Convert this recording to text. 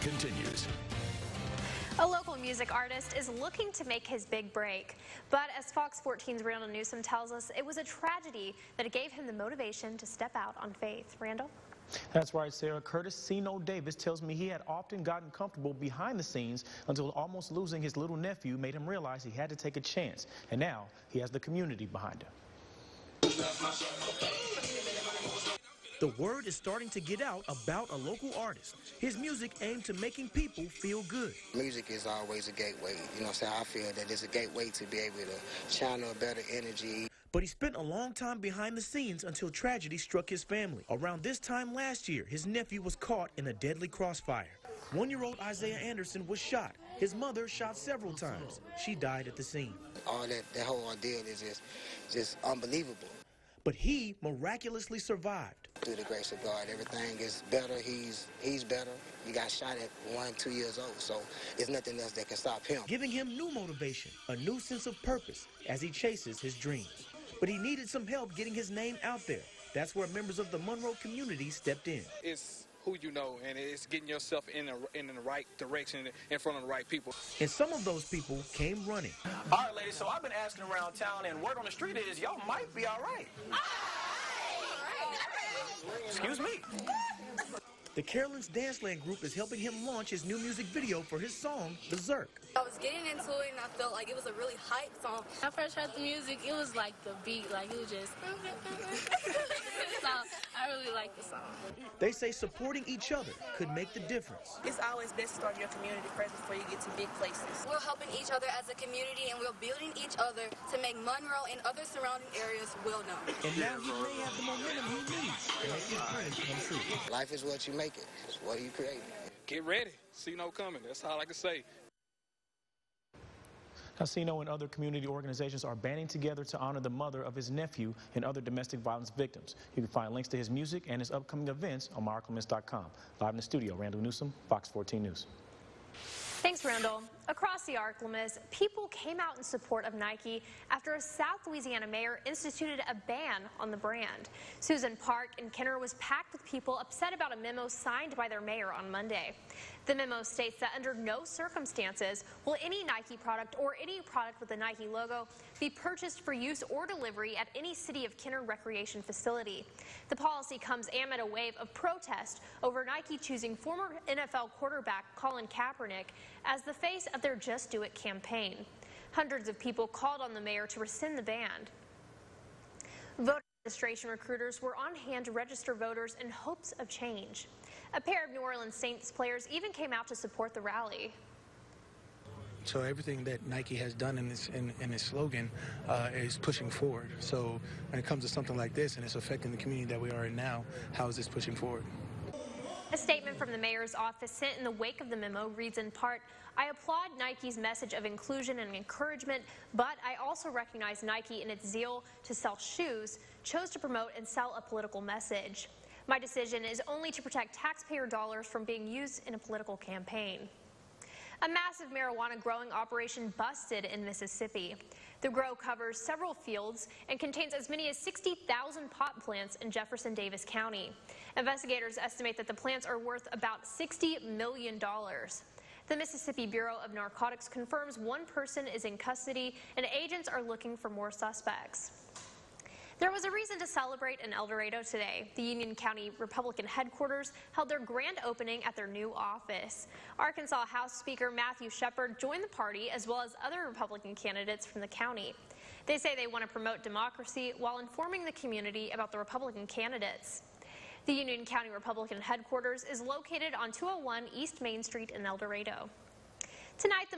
continues. A local music artist is looking to make his big break, but as Fox 14's Randall Newsom tells us, it was a tragedy that gave him the motivation to step out on faith. Randall? That's right, Sarah. Curtis Sino Davis tells me he had often gotten comfortable behind the scenes until almost losing his little nephew made him realize he had to take a chance, and now he has the community behind him. The word is starting to get out about a local artist. His music aimed to making people feel good. Music is always a gateway. You know what I'm saying? I feel that it's a gateway to be able to channel a better energy. But he spent a long time behind the scenes until tragedy struck his family. Around this time last year, his nephew was caught in a deadly crossfire. 1-year-old Isaiah Anderson was shot. His mother shot several times. She died at the scene. All that whole ordeal is just unbelievable. But he miraculously survived. Through the grace of God, everything is better. He's better. He got shot at 1-2 years old, so there's nothing else that can stop him. Giving him new motivation, a new sense of purpose as he chases his dreams. But he needed some help getting his name out there. That's where members of the Monroe community stepped in. It's who you know, and it's getting yourself in the right direction in front of the right people. And some of those people came running. All right, ladies, so I've been asking around town, and word on the street is y'all might be all right. Excuse me. The Carolyn's Danceland group is helping him launch his new music video for his song, Berserk. I was getting into it, and I felt like it was a really hype song. When I first heard the music, it was like the beat, like it was just... So I really like the song. They say supporting each other could make the difference. It's always best to start your community presence before you get to big places. We're helping each other as a community, and we're building each other to make Monroe and other surrounding areas well known. And now he may have the momentum he needs to make his dreams come true. Life is what you make it. It's what you create. Get ready. See no coming. That's all I can say. Casino and other community organizations are banding together to honor the mother of his nephew and other domestic violence victims. You can find links to his music and his upcoming events on myarclements.com. Live in the studio, Randall Newsom, Fox 14 News. Thanks, Randall. Across the Arklamas, people came out in support of Nike after a South Louisiana mayor instituted a ban on the brand. Susan Park in Kenner was packed with people upset about a memo signed by their mayor on Monday. The memo states that under no circumstances will any Nike product or any product with the Nike logo be purchased for use or delivery at any City of Kenner recreation facility. The policy comes amid a wave of protest over Nike choosing former NFL quarterback Colin Kaepernick as the face of their Just Do It campaign. Hundreds of people called on the mayor to rescind the ban. Voter registration recruiters were on hand to register voters in hopes of change. A pair of New Orleans Saints players even came out to support the rally. So everything that Nike has done in this slogan is pushing forward. So when it comes to something like this and it's affecting the community that we are in now, how is this pushing forward? A statement from the mayor's office sent in the wake of the memo reads in part, "I applaud Nike's message of inclusion and encouragement, but I also recognize Nike in its zeal to sell shoes chose to promote and sell a political message. My decision is only to protect taxpayer dollars from being used in a political campaign." A massive marijuana growing operation busted in Mississippi. The grow covers several fields and contains as many as 60,000 pot plants in Jefferson Davis County. Investigators estimate that the plants are worth about $60 million. The Mississippi Bureau of Narcotics confirms one person is in custody and agents are looking for more suspects. There was a reason to celebrate in El Dorado today. The Union County Republican headquarters held their grand opening at their new office. Arkansas House Speaker Matthew Shepard joined the party as well as other Republican candidates from the county. They say they want to promote democracy while informing the community about the Republican candidates. The Union County Republican headquarters is located on 201 East Main Street in El Dorado. Tonight, the